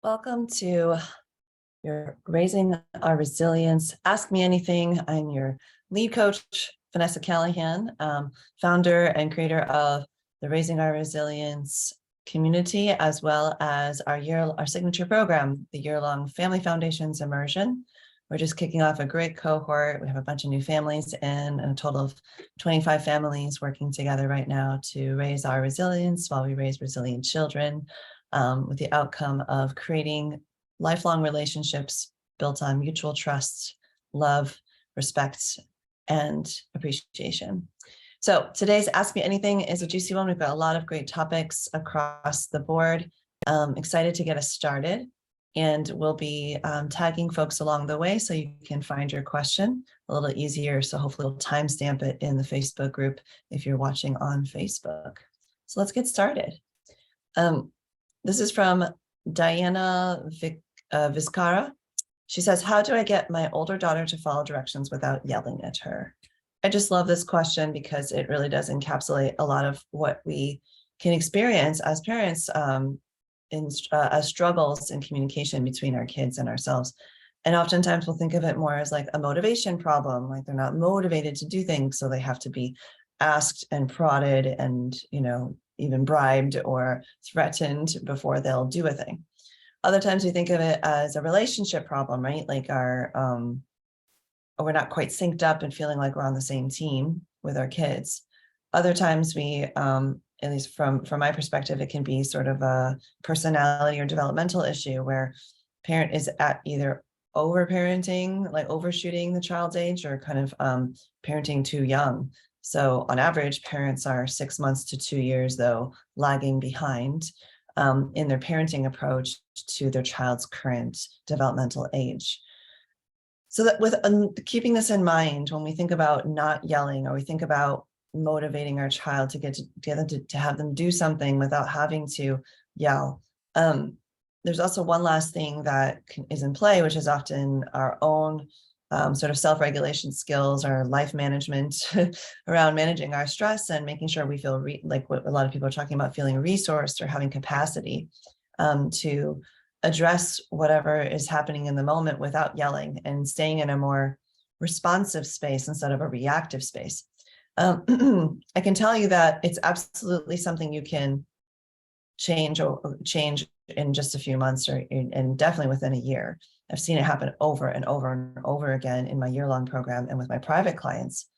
Welcome to your Raising Our Resilience. Ask Me Anything. I'm your lead coach, Vanessa Callahan, founder and creator of the Raising Our Resilience community, as well as our signature program, the year-long Family Foundations Immersion. We're just kicking off a great cohort. We have a bunch of new families and a total of 25 families working together right now to raise our resilience while we raise resilient children. With the outcome of creating lifelong relationships built on mutual trust, love, respect, and appreciation. So today's Ask Me Anything is a juicy one. We've got a lot of great topics across the board. Excited to get us started. And we'll be tagging folks along the way so you can find your question a little easier. So hopefully we'll timestamp it in the Facebook group if you're watching on Facebook. So let's get started. This is from Diana Vizcara. She says, how do I get my older daughter to follow directions without yelling at her? I just love this question because it really does encapsulate a lot of what we can experience as parents as struggles in communication between our kids and ourselves. And oftentimes we'll think of it more as like a motivation problem, like they're not motivated to do things, so they have to be asked and prodded and, even bribed or threatened before they'll do a thing. Other times we think of it as a relationship problem, right? Like we're not quite synced up and feeling like we're on the same team with our kids. Other times we, at least from my perspective, it can be sort of a personality or developmental issue where parent is at either over-parenting, like overshooting the child's age, or kind of parenting too young. So on average, parents are 6 months to 2 years, though, lagging behind in their parenting approach to their child's current developmental age. So that with keeping this in mind, when we think about not yelling, or we think about motivating our child to get together to have them do something without having to yell, there's also one last thing that is in play, which is often our own sort of self-regulation skills, or life management around managing our stress and making sure we feel like what a lot of people are talking about, feeling resourced or having capacity to address whatever is happening in the moment without yelling, and staying in a more responsive space instead of a reactive space. I can tell you that it's absolutely something you can change in just a few months, and definitely within a year. I've seen it happen over and over and over again in my year-long program and with my private clients,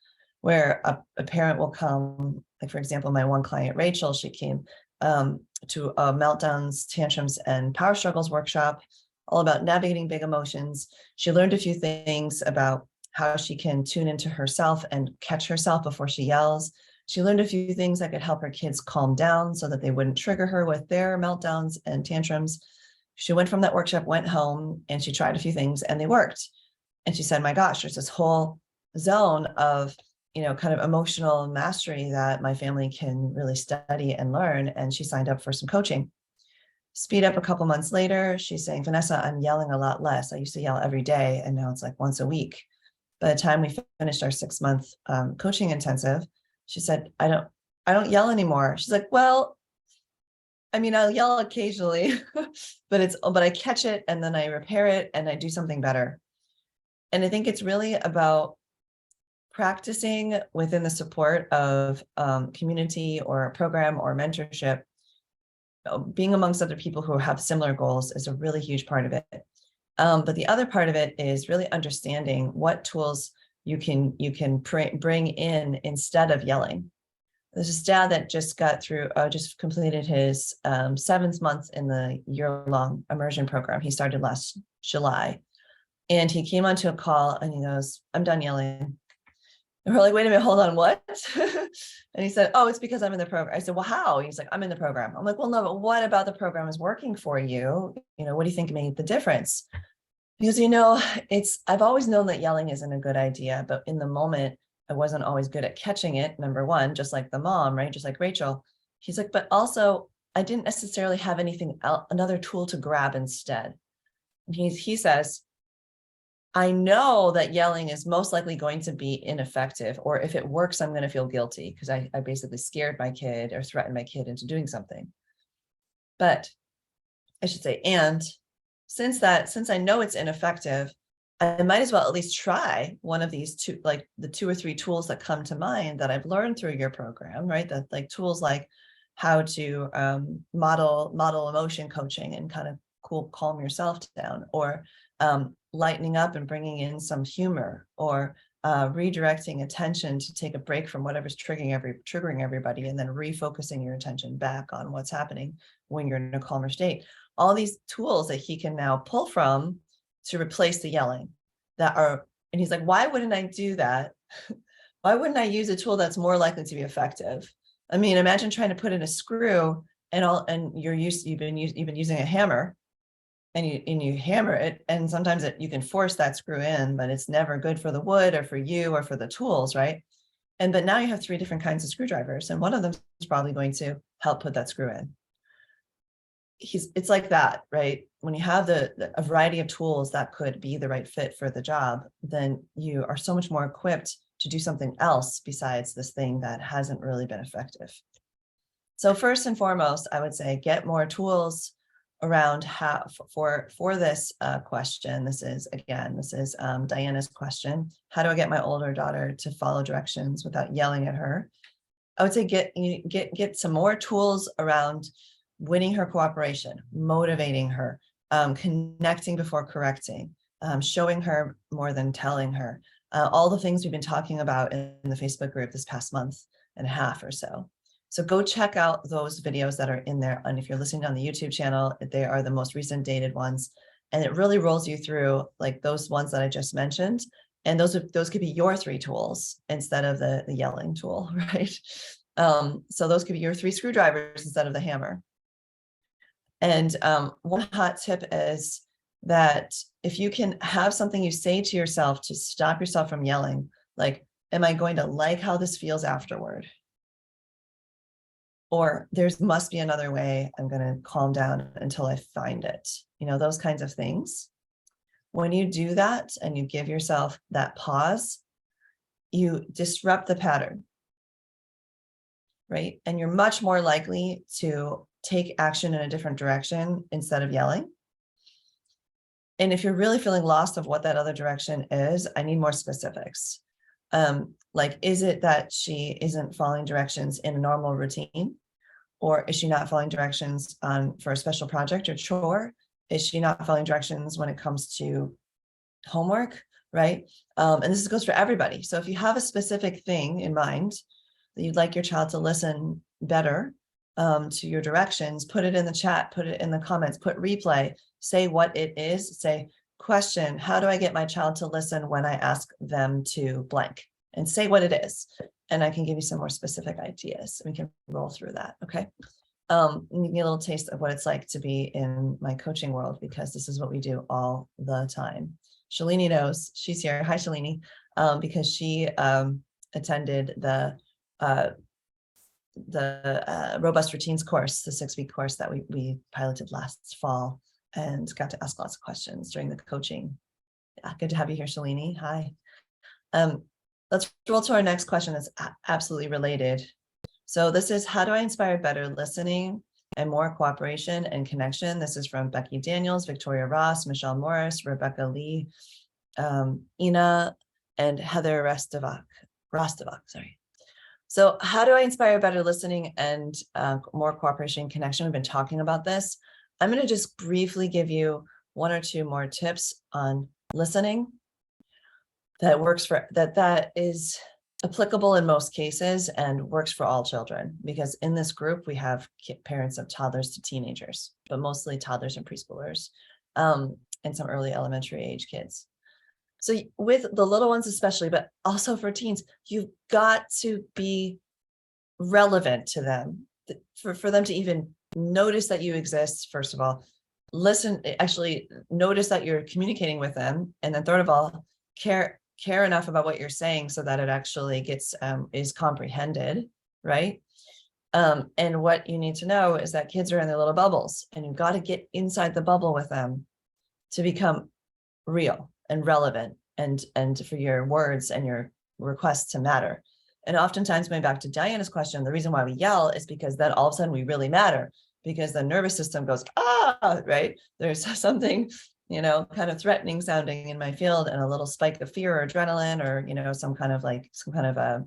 where a parent will come, like for example, my one client, Rachel, she came to a meltdowns, tantrums, and power struggles workshop, all about navigating big emotions. She learned a few things about how she can tune into herself and catch herself before she yells. She learned a few things that could help her kids calm down so that they wouldn't trigger her with their meltdowns and tantrums. She went from that workshop, went home, and she tried a few things and they worked. And she said, my gosh, there's this whole zone of, kind of emotional mastery that my family can really study and learn. And she signed up for some coaching. Speed up a couple months later, she's saying, Vanessa, I'm yelling a lot less. I used to yell every day, and now it's like once a week. By the time we finished our 6-month coaching intensive, she said, I don't yell anymore. She's like, well, I'll yell occasionally, but I catch it and then I repair it and I do something better. And I think it's really about practicing within the support of community or program or mentorship. Being amongst other people who have similar goals is a really huge part of it. But the other part of it is really understanding what tools you can bring in instead of yelling. There's this dad that just completed his 7th month in the year-long immersion program. He started last July, and he came onto a call and he goes, I'm done yelling. And we're like, wait a minute, hold on, what? And he said, oh, it's because I'm in the program. I said, well, how? He's like, I'm in the program. I'm like, well, no, but what about the program is working for you? What do you think made the difference? Because, I've always known that yelling isn't a good idea, but in the moment, I wasn't always good at catching it, number one, just like the mom, right? Just like Rachel. He's like, but also I didn't necessarily have anything else, another tool to grab instead. And he says, I know that yelling is most likely going to be ineffective, or if it works, I'm going to feel guilty because I basically scared my kid or threatened my kid into doing something. But I should say, and since I know it's ineffective, I might as well at least try one of these two, like the 2 or 3 tools that come to mind that I've learned through your program, right? That like tools like how to model emotion coaching and kind of calm yourself down, or lightening up and bringing in some humor, or redirecting attention to take a break from whatever's triggering everybody, and then refocusing your attention back on what's happening when you're in a calmer state. All these tools that he can now pull from to replace the yelling and he's like, why wouldn't I do that? Why wouldn't I use a tool that's more likely to be effective? I mean, imagine trying to put in a screw and you've been using a hammer, and you hammer it, and sometimes you can force that screw in, but it's never good for the wood or for you or for the tools, right? But now you have 3 different kinds of screwdrivers, and one of them is probably going to help put that screw in. It's like that, right? When you have a variety of tools that could be the right fit for the job, then you are so much more equipped to do something else besides this thing that hasn't really been effective. So first and foremost, I would say get more tools around how for this question. This is Diana's question. How do I get my older daughter to follow directions without yelling at her? I would say get some more tools around winning her cooperation, motivating her, connecting before correcting, showing her more than telling her, all the things we've been talking about in the Facebook group this past month and a half or so. So go check out those videos that are in there. And if you're listening on the YouTube channel, they are the most recent dated ones. And it really rolls you through like those ones that I just mentioned. And those could be your 3 tools instead of the yelling tool, right? So those could be your 3 screwdrivers instead of the hammer. And one hot tip is that if you can have something you say to yourself to stop yourself from yelling, like, am I going to like how this feels afterward? Or there must be another way. I'm going to calm down until I find it. You know, those kinds of things. When you do that and you give yourself that pause, you disrupt the pattern, right? And you're much more likely to take action in a different direction instead of yelling. And if you're really feeling lost of what that other direction is, I need more specifics. Like, is it that she isn't following directions in a normal routine? Or is she not following directions for a special project or chore? Is she not following directions when it comes to homework, right? And this goes for everybody. So if you have a specific thing in mind that you'd like your child to listen better to your directions, put it in the chat, put it in the comments, put replay, say what it is, say, question, how do I get my child to listen when I ask them to blank? And say what it is. And I can give you some more specific ideas. We can roll through that, okay? And give me a little taste of what it's like to be in my coaching world, because this is what we do all the time. Shalini knows, she's here. Hi, Shalini, because she attended the Robust Routines course, the 6-week course that we piloted last fall, and got to ask lots of questions during the coaching. Yeah, good to have you here, Shalini. Hi. Let's roll to our next question that's absolutely related. So this is, how do I inspire better listening and more cooperation and connection? This is from Becky Daniels, Victoria Ross, Michelle Morris, Rebecca Lee, Ina, and Heather Rostovak, sorry. So how do I inspire better listening and more cooperation and connection? We've been talking about this. I'm going to just briefly give you 1 or 2 more tips on listening that works for that is applicable in most cases and works for all children, because in this group we have parents of toddlers to teenagers, but mostly toddlers and preschoolers, and some early elementary age kids. So with the little ones especially, but also for teens, you've got to be relevant to them for them to even notice that you exist. First of all, listen, actually notice that you're communicating with them, and then third of all, care enough about what you're saying so that it actually gets is comprehended, right? And what you need to know is that kids are in their little bubbles, and you've got to get inside the bubble with them to become real and relevant, and for your words and your requests to matter. And oftentimes, going back to Diana's question, the reason why we yell is because then all of a sudden we really matter, because the nervous system goes, right? There's something, kind of threatening sounding in my field, and a little spike of fear or adrenaline, or, some kind of a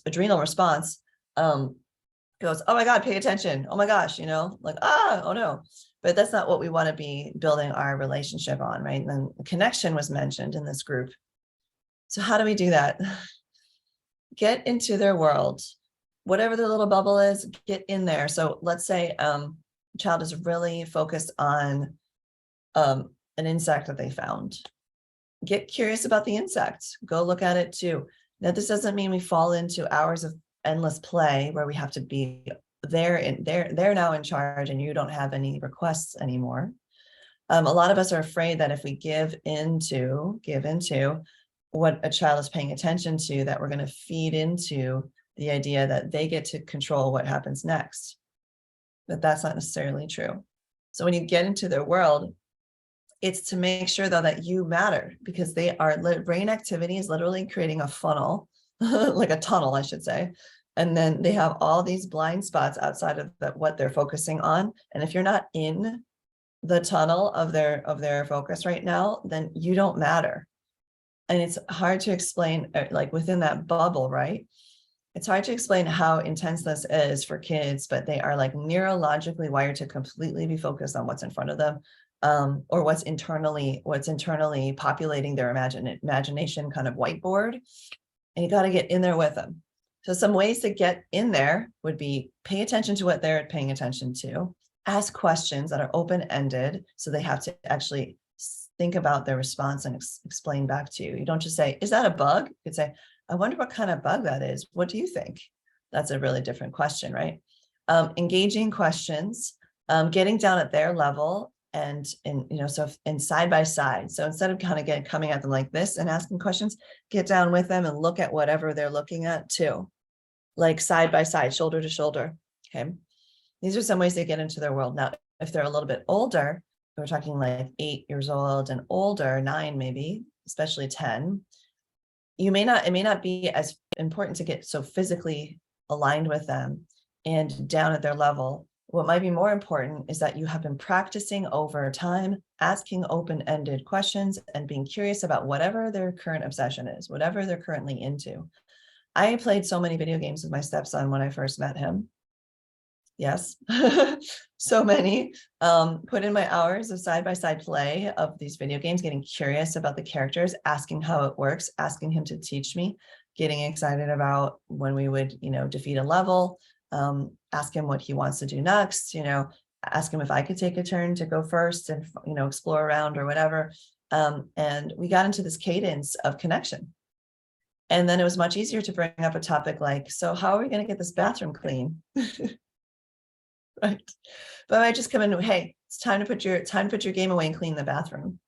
adrenal response, goes, oh my God, pay attention. Oh my gosh, oh no. But that's not what we want to be building our relationship on, right? And then connection was mentioned in this group. So how do we do that? Get into their world. Whatever their little bubble is, get in there. So let's say a child is really focused on an insect that they found. Get curious about the insect. Go look at it too. Now, this doesn't mean we fall into hours of endless play where we have to be they're now in charge and you don't have any requests anymore. A lot of us are afraid that if we give into what a child is paying attention to, that we're going to feed into the idea that they get to control what happens next. But that's not necessarily true. So when you get into their world, it's to make sure though that you matter, because brain activity is literally creating a funnel, like a tunnel, I should say. And then they have all these blind spots outside of what they're focusing on. And if you're not in the tunnel of their focus right now, then you don't matter. And it's hard to explain, like within that bubble, right? It's hard to explain how intense this is for kids, but they are like neurologically wired to completely be focused on what's in front of them, or what's internally populating their imagination kind of whiteboard. And you got to get in there with them. So some ways to get in there would be pay attention to what they're paying attention to, ask questions that are open-ended, so they have to actually think about their response and explain back to you. You don't just say, is that a bug? You could say, I wonder what kind of bug that is. What do you think? That's a really different question, right? Engaging questions, getting down at their level, and side by side. So instead of kind of coming at them like this and asking questions, get down with them and look at whatever they're looking at too, like side by side, shoulder to shoulder. Okay. These are some ways they get into their world. Now, if they're a little bit older, we're talking like 8 years old and older, 9 maybe, especially 10. It may not be as important to get so physically aligned with them and down at their level. What might be more important is that you have been practicing over time, asking open-ended questions and being curious about whatever their current obsession is, whatever they're currently into. I played so many video games with my stepson when I first met him. Yes, so many. Put in my hours of side-by-side play of these video games, getting curious about the characters, asking how it works, asking him to teach me, getting excited about when we would, defeat a level, ask him what he wants to do next, ask him if I could take a turn to go first and, explore around or whatever. And we got into this cadence of connection. And then it was much easier to bring up a topic like, so how are we going to get this bathroom clean? Right. But I just come in, hey, it's time to put your game away and clean the bathroom.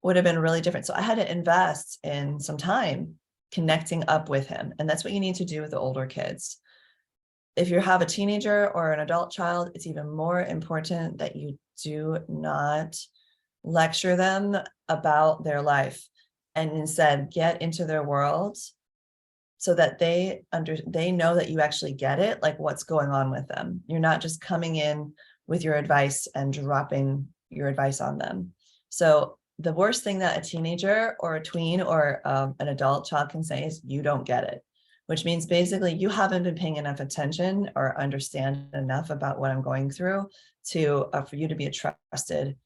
Would have been really different. So I had to invest in some time connecting up with him. And that's what you need to do with the older kids. If you have a teenager or an adult child, it's even more important that you do not lecture them about their life, and instead get into their world so that they know that you actually get it, like what's going on with them. You're not just coming in with your advice and dropping your advice on them. So the worst thing that a teenager or a tween or an adult child can say is, you don't get it, which means basically you haven't been paying enough attention or understand enough about what I'm going through for you to be a trusted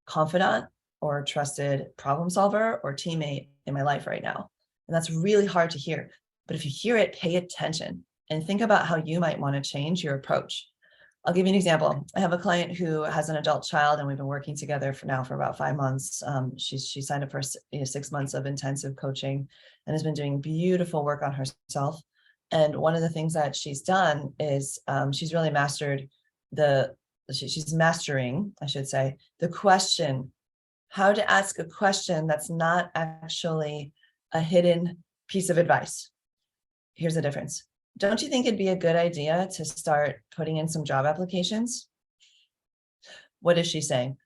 confidant or trusted problem solver or teammate in my life right now. And that's really hard to hear. But if you hear it, pay attention and think about how you might want to change your approach. I'll give you an example. I have a client who has an adult child, and we've been working together for about 5 months. She signed up for 6 months of intensive coaching and has been doing beautiful work on herself. And one of the things that she's done is she's really mastered she's mastering, I should say, the question, how to ask a question that's not actually a hidden piece of advice. Here's the difference. Don't you think it'd be a good idea to start putting in some job applications? What is she saying?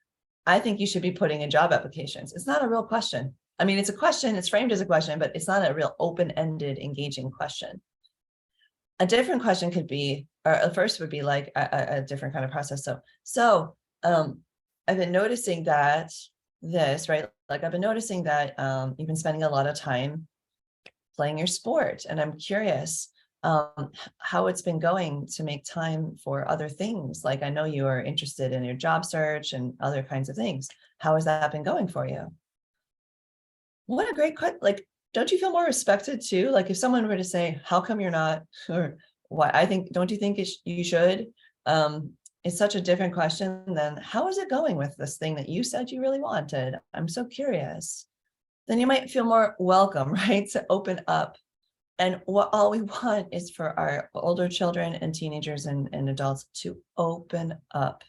I think you should be putting in job applications. It's not a real question. I mean, it's a question, it's framed as a question, but it's not a real open-ended, engaging question. A different question could be, or first would be like a different kind of process. So I've been noticing that right? Like I've been noticing that you've been spending a lot of time playing your sport. And I'm curious how it's been going to make time for other things. Like I know you are interested in your job search and other kinds of things. How has that been going for you? What a great question. Like, don't you feel more respected too? Like if someone were to say, how come you're not, or why, I think, don't you think you should? It's such a different question than how is it going with this thing that you said you really wanted? I'm so curious. Then you might feel more welcome, right? To open up. And what all we want is for our older children and teenagers and adults to open up.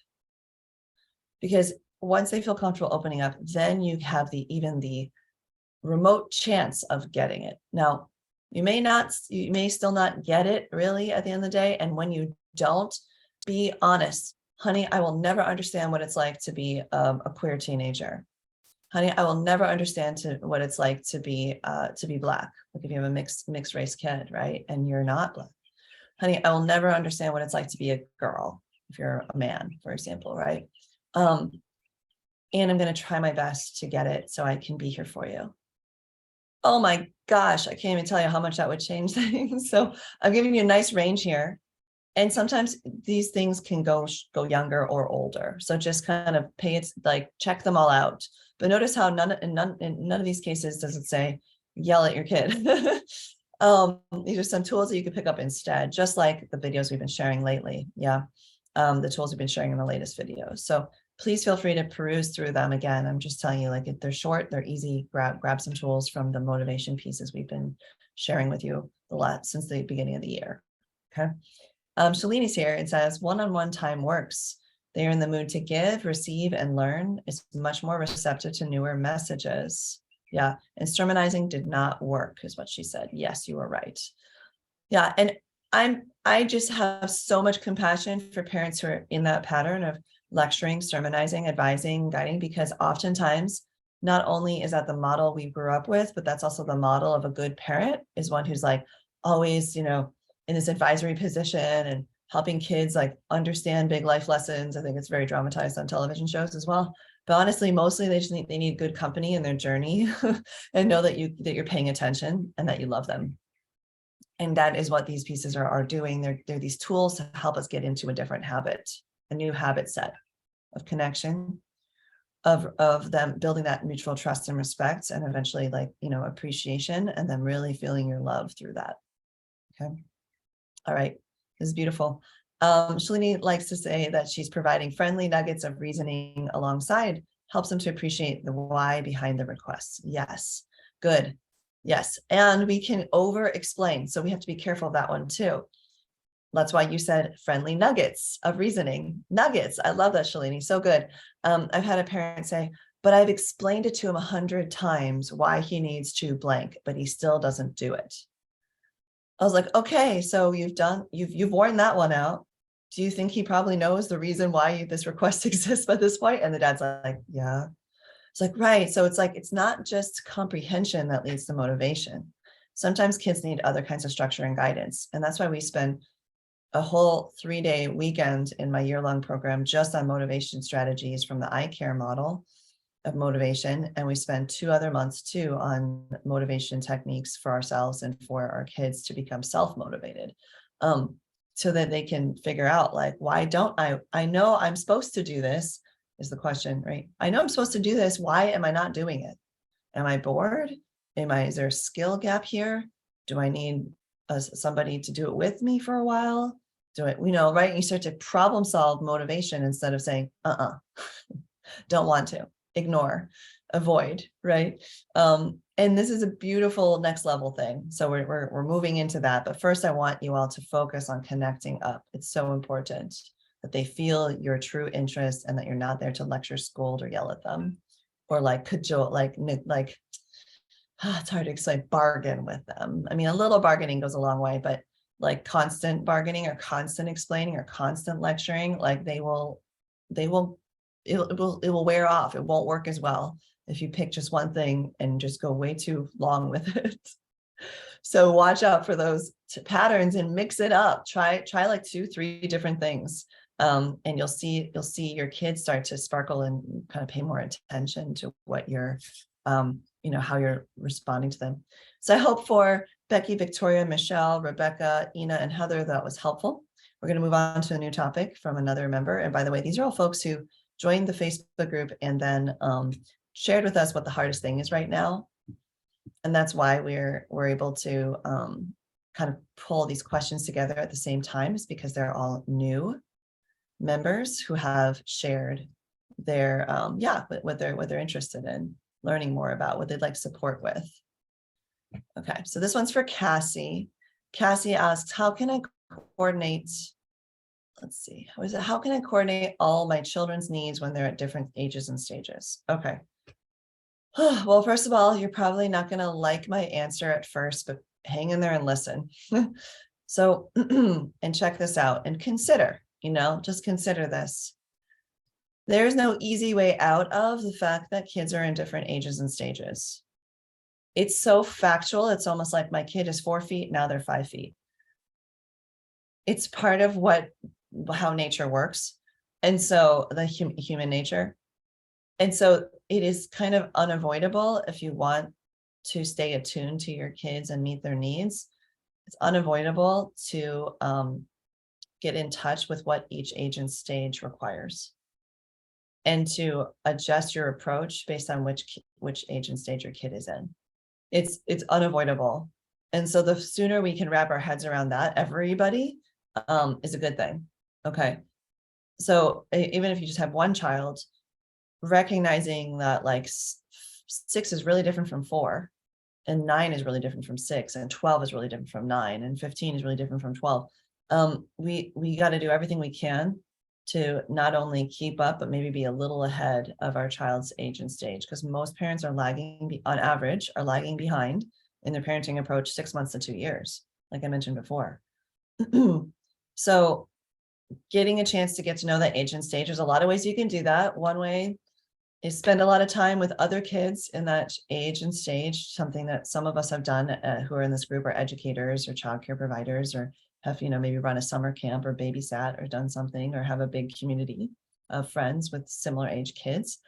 Because once they feel comfortable opening up, then you have even the remote chance of getting it. Now, you may still not get it really at the end of the day. And when you don't, be honest. Honey, I will never understand what it's like to be a queer teenager. Honey, I will never understand what it's like to be Black. Like if you have a mixed race kid, right? And you're not Black. Honey, I will never understand what it's like to be a girl if you're a man, for example, right? And I'm going to try my best to get it so I can be here for you. Oh my gosh, I can't even tell you how much that would change things. So I'm giving you a nice range here. And sometimes these things can go younger or older. So just kind of check them all out. But notice how in none of these cases does it say, yell at your kid. These are some tools that you can pick up instead, just like the videos we've been sharing lately. Yeah. The tools we've been sharing in the latest videos. So please feel free to peruse through them. Again, I'm just telling you, like if they're short, they're easy. Grab some tools from the motivation pieces we've been sharing with you since the beginning of the year. Okay. Shalini's here. It says one-on-one time works. They are in the mood to give, receive, and learn. It's much more receptive to newer messages. Yeah. And sermonizing did not work is what she said. Yes, you were right. Yeah. And I just have so much compassion for parents who are in that pattern of lecturing, sermonizing, advising, guiding, because oftentimes not only is that the model we grew up with, but that's also the model of a good parent is one who's like always, in this advisory position and helping kids like understand big life lessons. I think it's very dramatized on television shows as well. But honestly, mostly they need good company in their journey and know that you're paying attention and that you love them. And that is what these pieces are doing. They're these tools to help us get into a different habit, a new habit set of connection, of them building that mutual trust and respect, and eventually appreciation, and then really feeling your love through that. Okay. All right. This is beautiful. Shalini likes to say that she's providing friendly nuggets of reasoning alongside, helps them to appreciate the why behind the requests. Yes. Good. Yes. And we can over explain. So we have to be careful of that one too. That's why you said friendly nuggets of reasoning. Nuggets. I love that, Shalini. So good. I've had a parent say, but I've explained it to him 100 times why he needs to blank, but he still doesn't do it. I was like, okay, so you've worn that one out. Do you think he probably knows the reason why this request exists by this point? And the dad's like, yeah. It's like, right. So it's like, it's not just comprehension that leads to motivation. Sometimes kids need other kinds of structure and guidance. And that's why we spend a whole 3-day weekend in my year-long program just on motivation strategies from the iCare model of motivation. And we spend 2 other months too on motivation techniques for ourselves and for our kids to become self-motivated, so that they can figure out like, why don't I know I'm supposed to do this is the question, right? I know I'm supposed to do this. Why am I not doing it? Am I bored? Is there a skill gap here? Do I need somebody to do it with me for a while? Right? You start to problem solve motivation instead of saying, don't want to. Ignore, avoid, right? And this is a beautiful next level thing. So we're moving into that. But first, I want you all to focus on connecting up. It's so important that they feel your true interest and that you're not there to lecture, scold, or yell at them, or cajole, it's hard to explain, bargain with them. I mean, a little bargaining goes a long way, but like constant bargaining or constant explaining or constant lecturing, it will wear off. It won't work as well if you pick just one thing and just go way too long with it. So watch out for those patterns and mix it up. Try like 2-3 different things. And you'll see your kids start to sparkle and kind of pay more attention to what you're, how you're responding to them. So I hope for Becky, Victoria, Michelle, Rebecca, Ina, and Heather, that was helpful. We're going to move on to a new topic from another member. And by the way, these are all folks who joined the Facebook group and then shared with us what the hardest thing is right now. And that's why we're able to kind of pull these questions together at the same time, is because they're all new members who have shared their what they're interested in learning more about, what they'd like support with. Okay, so this one's for Cassie. Cassie asks, how can I coordinate, let's see, how can I coordinate all my children's needs when they're at different ages and stages? Okay. Well, first of all, you're probably not going to like my answer at first, but hang in there and listen. So, and check this out and consider, just consider this. There's no easy way out of the fact that kids are in different ages and stages. It's so factual. It's almost like my kid is 4 feet, now they're 5 feet. It's part of how nature works. And so the human nature. And so it is kind of unavoidable if you want to stay attuned to your kids and meet their needs. It's unavoidable to get in touch with what each age and stage requires, and to adjust your approach based on which age and stage your kid is in. It's unavoidable. And so the sooner we can wrap our heads around that, everybody, is a good thing. Okay. So even if you just have one child, recognizing that like 6 is really different from 4, and 9 is really different from 6, and 12 is really different from 9, and 15 is really different from 12. We got to do everything we can to not only keep up, but maybe be a little ahead of our child's age and stage, because most parents are lagging, on average, are lagging behind in their parenting approach 6 months to 2 years, like I mentioned before. So getting a chance to get to know that age and stage, there's a lot of ways you can do that. One way is spend a lot of time with other kids in that age and stage, something that some of us have done who are in this group, are educators or childcare providers, or have, maybe run a summer camp or babysat or done something, or have a big community of friends with similar age kids.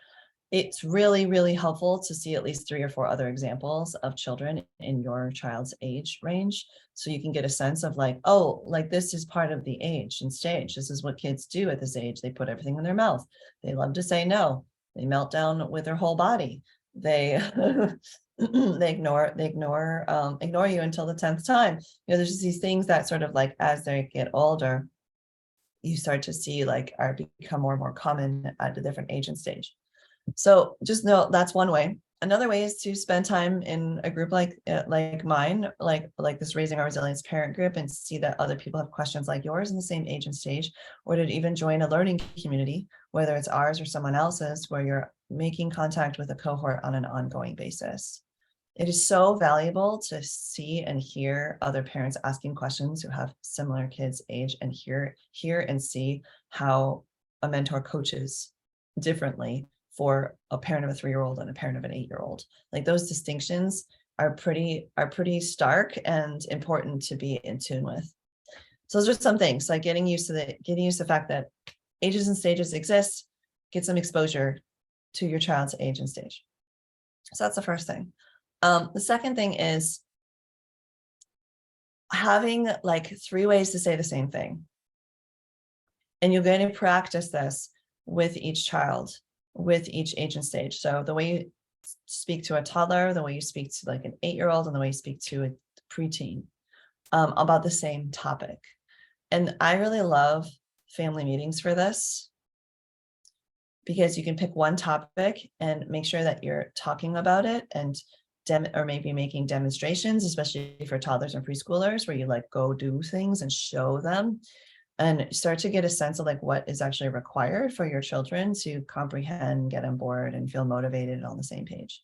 It's really, really helpful to see at least 3 or 4 other examples of children in your child's age range. So you can get a sense of like, oh, like this is part of the age and stage. This is what kids do at this age. They put everything in their mouth. They love to say no. They melt down with their whole body. They they ignore you until the 10th time. There's just these things that sort of like, as they get older, you start to see like become more and more common at a different age and stage. So just know that's one way. Another way is to spend time in a group like mine, like this Raising Our Resilience parent group, and see that other people have questions like yours in the same age and stage, or to even join a learning community, whether it's ours or someone else's, where you're making contact with a cohort on an ongoing basis. It is so valuable to see and hear other parents asking questions who have similar kids' age, and hear and see how a mentor coaches differently for a parent of a 3-year-old and a parent of an 8-year-old. Like those distinctions are pretty stark and important to be in tune with. So those are some things, like getting used to the fact that ages and stages exist. Get some exposure to your child's age and stage. So that's the first thing. The second thing is having like 3 ways to say the same thing. And you're going to practice this with each child, with each age and stage. So the way you speak to a toddler, the way you speak to like an 8-year-old, and the way you speak to a preteen about the same topic. And I really love family meetings for this, because you can pick one topic and make sure that you're talking about it, and or maybe making demonstrations, especially for toddlers and preschoolers, where you like go do things and show them, and start to get a sense of like what is actually required for your children to comprehend, get on board, and feel motivated and on the same page.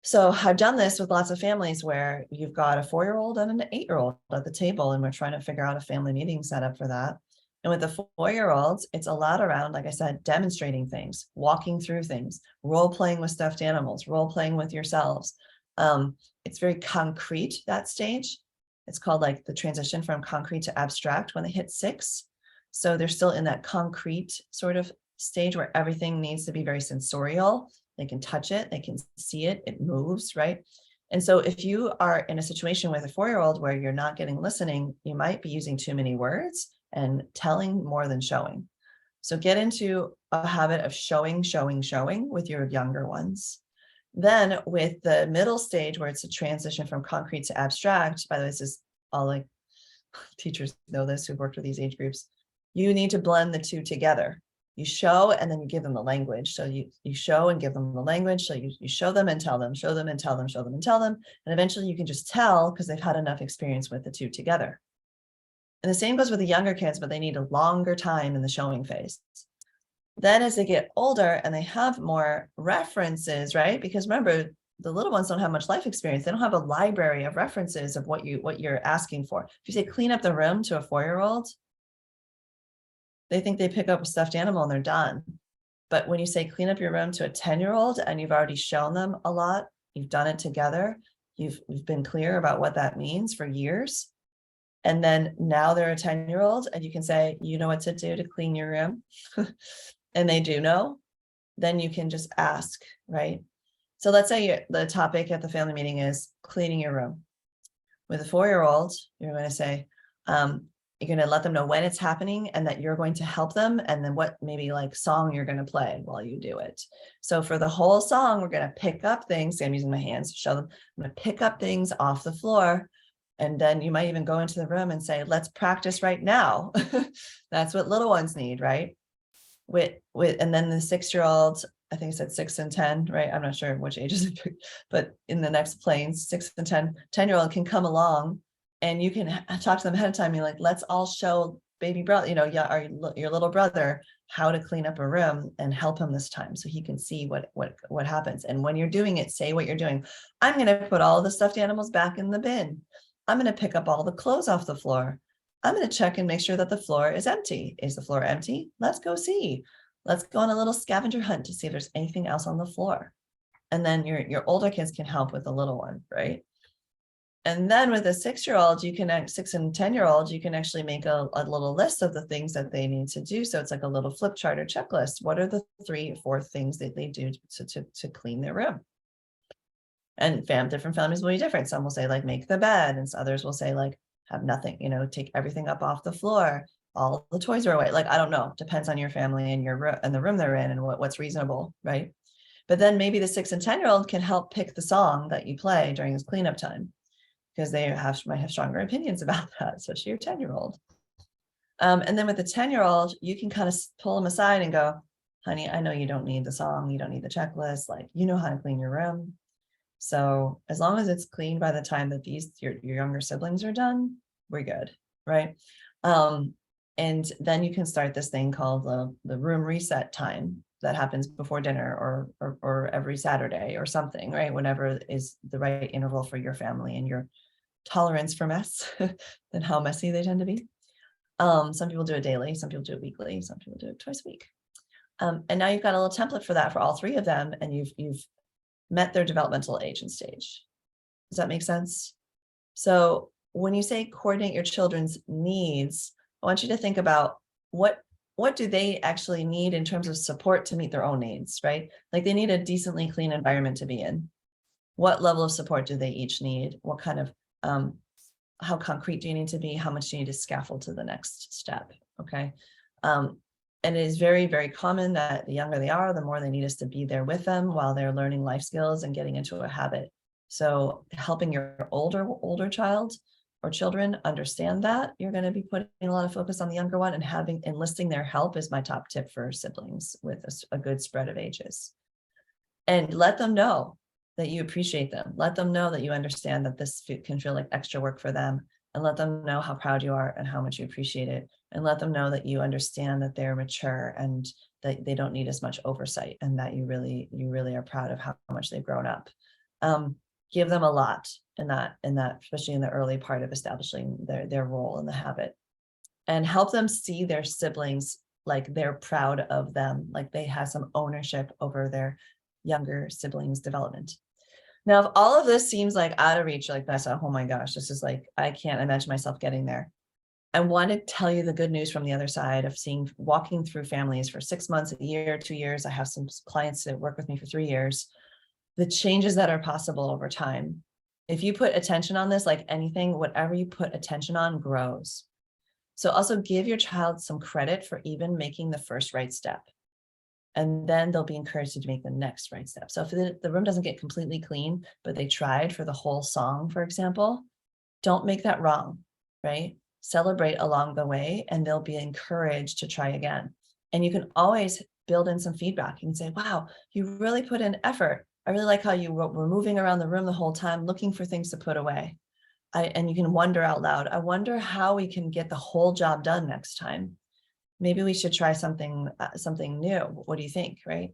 So I've done this with lots of families where you've got a 4-year-old and an 8-year-old at the table, and we're trying to figure out a family meeting setup for that. And with the 4-year-olds, it's a lot around, like I said, demonstrating things, walking through things, role playing with stuffed animals, role playing with yourselves. It's very concrete, that stage. It's called like the transition from concrete to abstract when they hit 6. So they're still in that concrete sort of stage where everything needs to be very sensorial. They can touch it, they can see it, it moves, right? And so if you are in a situation with a 4-year-old where you're not getting listening, you might be using too many words and telling more than showing. So get into a habit of showing with your younger ones. Then with the middle stage where it's a transition from concrete to abstract, by the way, this is all like teachers know this who've worked with these age groups, you need to blend the two together. You show and then you give them the language. So you show and give them the language. So you show them and tell them, show them and tell them, show them and tell them. And eventually you can just tell because they've had enough experience with the two together. And the same goes with the younger kids, but they need a longer time in the showing phase. Then as they get older and they have more references, right? Because remember, the little ones don't have much life experience. They don't have a library of references of what you're asking for. If you say clean up the room to a 4-year-old, they think they pick up a stuffed animal and they're done. But when you say clean up your room to a 10-year-old and you've already shown them a lot, you've done it together, you've been clear about what that means for years. And then now they're a 10-year-old and you can say, you know what to do to clean your room. And they do know, then you can just ask, right? So let's say the topic at the family meeting is cleaning your room. With a 4-year-old, you're going to say, you're going to let them know when it's happening and that you're going to help them. And then what maybe like song you're going to play while you do it. So for the whole song, we're going to pick up things. See, I'm using my hands to show them. I'm going to pick up things off the floor. And then you might even go into the room and say, let's practice right now. That's what little ones need, right? And then the 6-year-old, I think I said 6 and 10, right? I'm not sure which ages, but in the next planes, 6 and 10-year-old can come along and you can talk to them ahead of time. You're like, let's all show baby brother, your little brother how to clean up a room and help him this time so he can see what happens. And when you're doing it, say what you're doing. I'm going to put all the stuffed animals back in the bin. I'm going to pick up all the clothes off the floor. I'm going to check and make sure that the floor is empty. Is the floor empty? Let's go see. Let's go on a little scavenger hunt to see if there's anything else on the floor. And then your older kids can help with the little one, right? And then with a 6-year-old, 6 and 10-year-old, you can actually make a little list of the things that they need to do. So it's like a little flip chart or checklist. What are the 3 or 4 things that they do to clean their room? And different families will be different. Some will say like make the bed, and others will say like have nothing, take everything up off the floor. All the toys are away. Like, I don't know, depends on your family and the room they're in and what's reasonable, right? But then maybe the 6 and 10-year-old can help pick the song that you play during this cleanup time because they might have stronger opinions about that, especially your 10-year-old. And then with the 10-year-old, you can kind of pull them aside and go, honey, I know you don't need the song, you don't need the checklist, like you know how to clean your room. So as long as it's clean by the time that your younger siblings are done, we're good, right? And then you can start this thing called the room reset time that happens before dinner or every Saturday or something, right? Whenever is the right interval for your family and your tolerance for mess and how messy they tend to be. Some people do it daily, some people do it weekly, some people do it twice a week. And now you've got a little template for that for all 3 of them, and you've met their developmental age and stage. Does that make sense? So when you say coordinate your children's needs, I want you to think about what do they actually need in terms of support to meet their own needs, right? Like they need a decently clean environment to be in. What level of support do they each need? What kind of, how concrete do you need to be? How much do you need to scaffold to the next step? Okay. And it is very, very common that the younger they are, the more they need us to be there with them while they're learning life skills and getting into a habit. So helping your older child or children understand that, you're going to be putting a lot of focus on the younger one, and enlisting their help is my top tip for siblings with a good spread of ages. And let them know that you appreciate them. Let them know that you understand that this can feel like extra work for them, and let them know how proud you are and how much you appreciate it. And let them know that you understand that they're mature and that they don't need as much oversight, and that you really are proud of how much they've grown up. Give them a lot in that, especially in the early part of establishing their role in the habit, and help them see their siblings like they're proud of them, like they have some ownership over their younger siblings' development. Now, if all of this seems like out of reach, like that's, oh my gosh, this is like, I can't imagine myself getting there. I want to tell you the good news from the other side of walking through families for 6 months, a year, 2 years. I have some clients that work with me for 3 years. The changes that are possible over time. If you put attention on this, like anything, whatever you put attention on grows. So also give your child some credit for even making the first right step. And then they'll be encouraged to make the next right step. So if the room doesn't get completely clean, but they tried for the whole song, for example, don't make that wrong, right? Celebrate along the way, and they'll be encouraged to try again. And you can always build in some feedback. You can say, wow, you really put in effort. I really like how you were moving around the room the whole time, looking for things to put away. And you can wonder out loud, I wonder how we can get the whole job done next time. Maybe we should try something new. What do you think, right?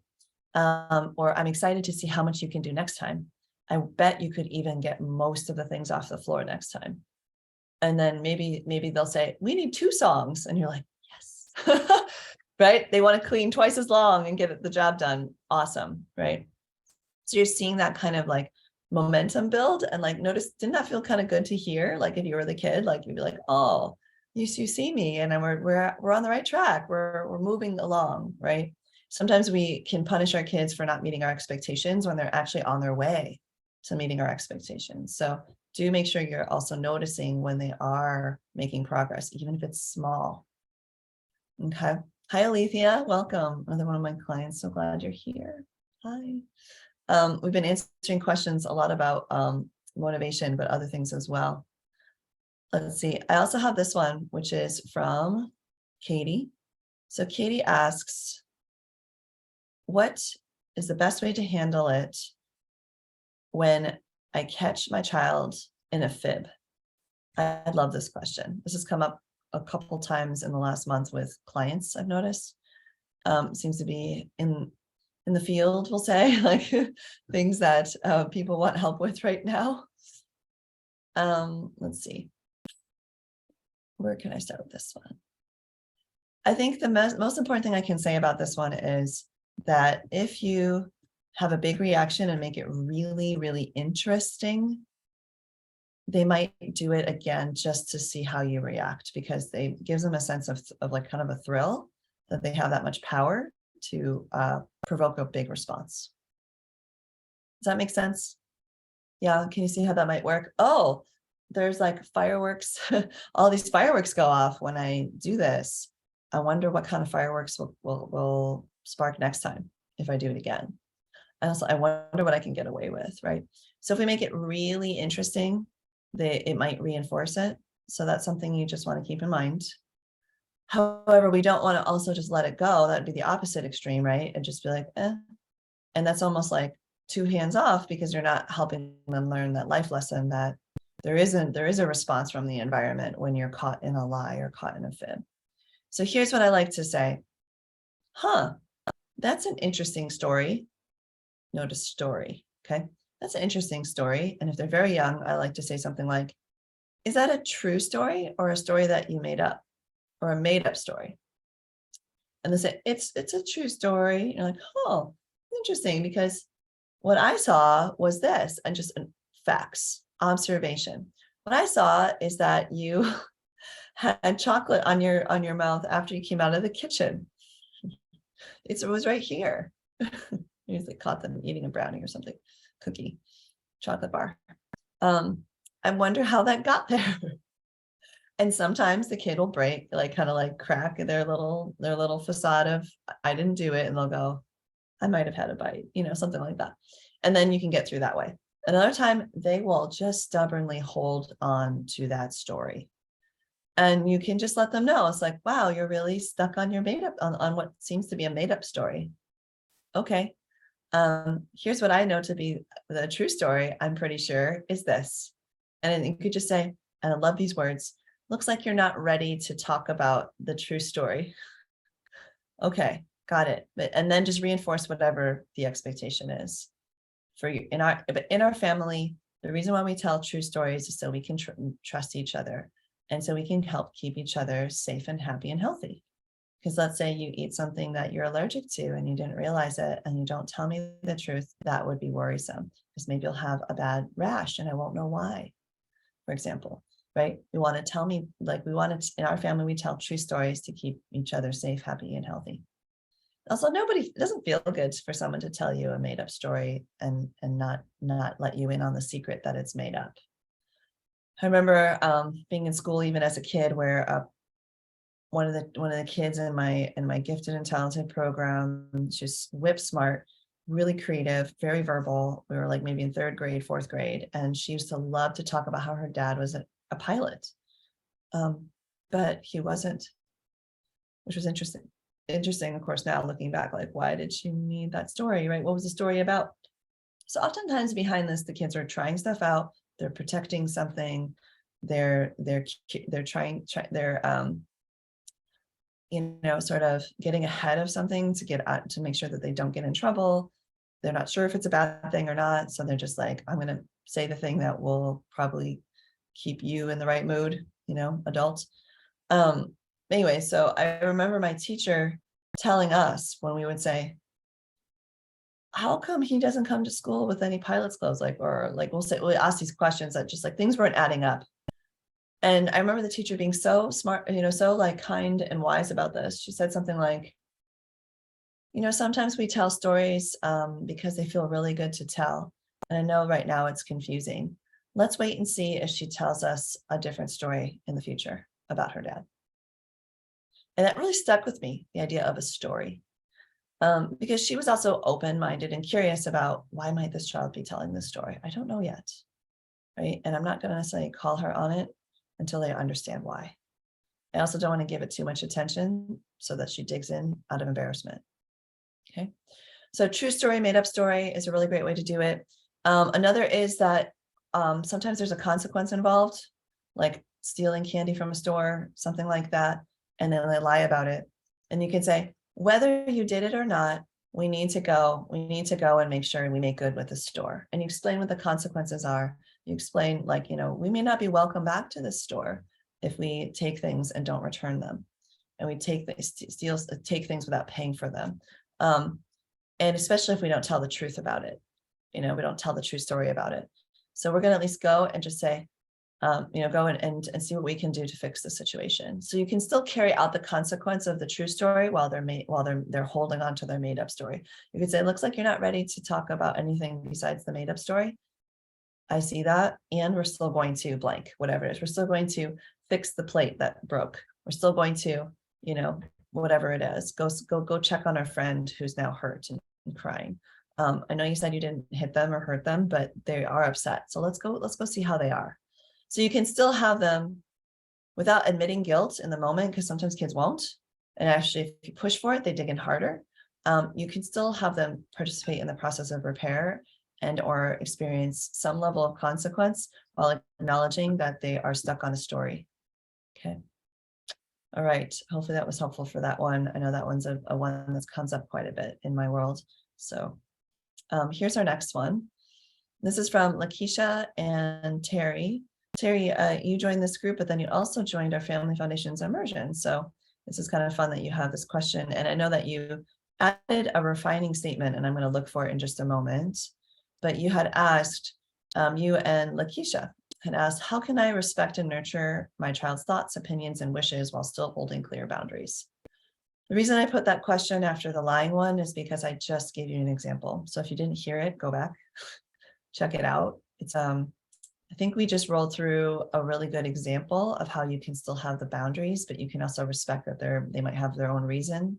Or I'm excited to see how much you can do next time. I bet you could even get most of the things off the floor next time. And then maybe they'll say, we need 2 songs. And you're like, yes, right? They want to clean twice as long and get the job done. Awesome, right? So you're seeing that kind of like momentum build, and like, notice, didn't that feel kind of good to hear? Like if you were the kid, like you'd be like, oh, you see me, and we're on the right track. We're moving along, right? Sometimes we can punish our kids for not meeting our expectations when they're actually on their way to meeting our expectations. So do make sure you're also noticing when they are making progress, even if it's small. Okay. Hi, Alethea. Welcome. Another one of my clients. So glad you're here. Hi. We've been answering questions a lot about motivation, but other things as well. Let's see. I also have this one, which is from Katie. So Katie asks, what is the best way to handle it when I catch my child in a fib? I love this question. This has come up a couple times in the last month with clients, I've noticed. Seems to be in the field, we'll say, like things that people want help with right now. Let's see. Where can I start with this one? I think the most important thing I can say about this one is that if you have a big reaction and make it really, really interesting, they might do it again just to see how you react, because it gives them a sense of like kind of a thrill that they have that much power to provoke a big response. Does that make sense? Yeah, can you see how that might work? Oh, there's like fireworks. All these fireworks go off when I do this. I wonder what kind of fireworks will spark next time if I do it again. And also, I wonder what I can get away with, right? So if we make it really interesting, it might reinforce it. So that's something you just want to keep in mind. However, we don't want to also just let it go. That'd be the opposite extreme, right? And just be like, eh. And that's almost like 2 hands off, because you're not helping them learn that life lesson that there is a response from the environment when you're caught in a lie or caught in a fib. So here's what I like to say. That's an interesting story. Notice story, okay? That's an interesting story. And if they're very young, I like to say something like, is that a true story or a story that you made up, or a made up story? And they say, it's a true story. You're like, oh, interesting, because what I saw was this, and just facts, observation. What I saw is that you had chocolate on your mouth after you came out of the kitchen. It was right here. You caught them eating a brownie or something, cookie, chocolate bar. I wonder how that got there. And sometimes the kid will break, like kind of like crack their little facade of, I didn't do it, and they'll go, I might have had a bite, something like that. And then you can get through that way. Another time, they will just stubbornly hold on to that story. And you can just let them know. It's like, wow, you're really stuck on your on what seems to be a made up story. Okay. Here's what I know to be the true story, I'm pretty sure, is this. And then you could just say, and I love these words, looks like you're not ready to talk about the true story. Okay, got it. And then just reinforce whatever the expectation is for you. In our family, the reason why we tell true stories is so we can trust each other, and so we can help keep each other safe and happy and healthy. Because let's say you eat something that you're allergic to and you didn't realize it, and you don't tell me the truth, that would be worrisome, because maybe you'll have a bad rash and I won't know why, for example. right? We want to tell me, like we want to, in our family, we tell true stories to keep each other safe, happy, and healthy. Also, it doesn't feel good for someone to tell you a made up story and not let you in on the secret that it's made up. I remember being in school, even as a kid, where one of the kids in my gifted and talented program, just whip smart, really creative, very verbal. We were like maybe in 3rd grade, 4th grade, and she used to love to talk about how her dad was a pilot, but he wasn't, which was interesting. Interesting, of course, now looking back, like, why did she need that story, right? What was the story about? So oftentimes behind this, the kids are trying stuff out. They're protecting something. They're trying, sort of getting ahead of something to get out, to make sure that they don't get in trouble. They're not sure if it's a bad thing or not. So they're just like, I'm going to say the thing that will probably keep you in the right mood, adults. Anyway, so I remember my teacher telling us when we would say, how come he doesn't come to school with any pilot's clothes? We'll ask these questions that just like things weren't adding up. And I remember the teacher being so smart, so like kind and wise about this. She said something like, sometimes we tell stories because they feel really good to tell. And I know right now it's confusing. Let's wait and see if she tells us a different story in the future about her dad. And that really stuck with me, the idea of a story, because she was also open-minded and curious about why might this child be telling this story? I don't know yet, right? And I'm not going to necessarily call her on it until they understand why. I also don't want to give it too much attention so that she digs in out of embarrassment. Okay. So true story, made up story is a really great way to do it. Another is that sometimes there's a consequence involved, like stealing candy from a store, something like that. And then they lie about it. And you can say, whether you did it or not, we need to go and make sure we make good with the store. And you explain what the consequences are. You explain, like, we may not be welcome back to this store if we take things and don't return them. And we take things without paying for them. And especially if we don't tell the truth about it, we don't tell the true story about it. So we're going to at least go and just say, go and see what we can do to fix the situation. So you can still carry out the consequence of the true story while they're holding on to their made up story. You could say, it looks like you're not ready to talk about anything besides the made up story. I see that. And we're still going to blank, whatever it is. We're still going to fix the plate that broke. We're still going to, whatever it is, go check on our friend who's now hurt and crying. I know you said you didn't hit them or hurt them, but they are upset. So let's go see how they are. So you can still have them without admitting guilt in the moment, because sometimes kids won't. And actually, if you push for it, they dig in harder. You can still have them participate in the process of repair and or experience some level of consequence while acknowledging that they are stuck on a story. Okay. All right. Hopefully that was helpful for that one. I know that one's a one that comes up quite a bit in my world. So here's our next one. This is from LaKeisha and Teri. Teri, you joined this group, but then you also joined our Family Foundation's immersion. So this is kind of fun that you have this question. And I know that you added a refining statement, and I'm going to look for it in just a moment. But you had asked, you and LaKeisha had asked, how can I respect and nurture my child's thoughts, opinions, and wishes while still holding clear boundaries? The reason I put that question after the lying one is because I just gave you an example. So if you didn't hear it, go back, check it out. It's I think we just rolled through a really good example of how you can still have the boundaries, but you can also respect that they might have their own reason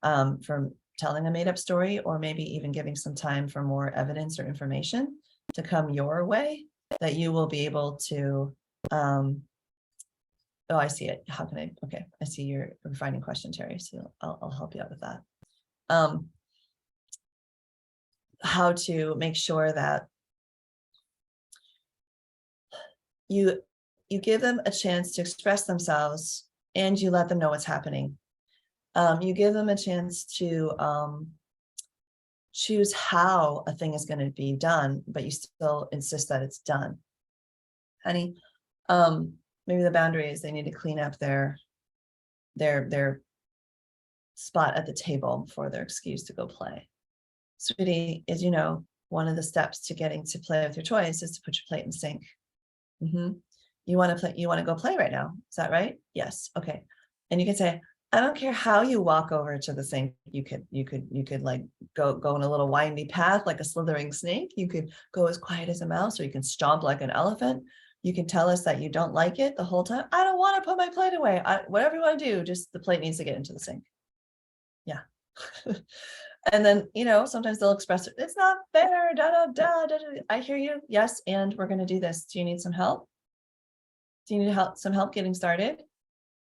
for telling a made up story, or maybe even giving some time for more evidence or information to come your way that you will be able to, oh, I see it. How can okay, I see your refining question, Teri, so I'll help you out with that. How to make sure that you give them a chance to express themselves and you let them know what's happening. You give them a chance to choose how a thing is going to be done, but you still insist that it's done. Honey, maybe the boundary is they need to clean up their spot at the table before they're excused to go play. Sweetie, as you know, one of the steps to getting to play with your toys is to put your plate in the sink. you want to play, you want to go play right now. Is that right? Yes. Okay. And you can say, I don't care how you walk over to the sink. You could like go in a little windy path, like a slithering snake. You could go as quiet as a mouse, or you can stomp like an elephant. You can tell us that you don't like it the whole time. I don't want to put my plate away. Whatever you want to do, just the plate needs to get into the sink. Yeah. And then, sometimes they'll express it. It's not fair. Da, da, da, da, da. I hear you. Yes. And we're going to do this. Do you need some help? Do you need some help getting started?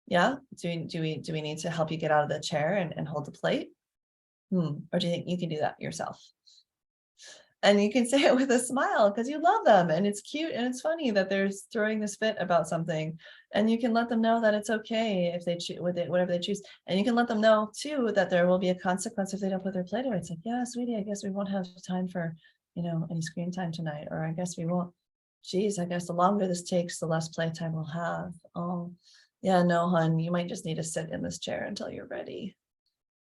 Yeah. Do we need to help you get out of the chair and hold the plate? Or do you think you can do that yourself? And you can say it with a smile because you love them and it's cute and it's funny that they're throwing this fit about something. And you can let them know that it's okay if they choose whatever they choose. And you can let them know too that there will be a consequence if they don't put their plate away. It's like, yeah, sweetie, I guess we won't have time for, any screen time tonight. Or I guess we won't. Geez, I guess the longer this takes, the less playtime we'll have. Oh, yeah, no, hon, you might just need to sit in this chair until you're ready.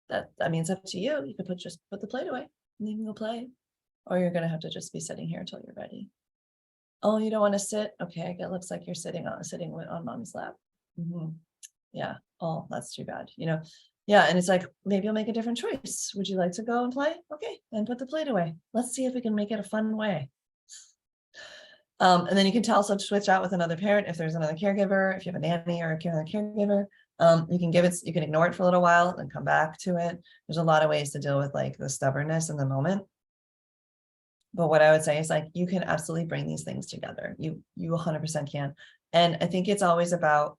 That means up to you. You could just put the plate away and you can go play. Or you're going to have to just be sitting here until you're ready. Oh, you don't want to sit? Okay, it looks like you're sitting on mom's lap. Yeah. Oh, that's too bad. Yeah. And it's like, maybe you'll make a different choice. Would you like to go and play? Okay, then put the plate away. Let's see if we can make it a fun way. And then you can also switch out with another parent if there's another caregiver, if you have a nanny or another caregiver. You can ignore it for a little while and come back to it. There's a lot of ways to deal with like the stubbornness in the moment. But what I would say is like, you can absolutely bring these things together. You 100% can. And I think it's always about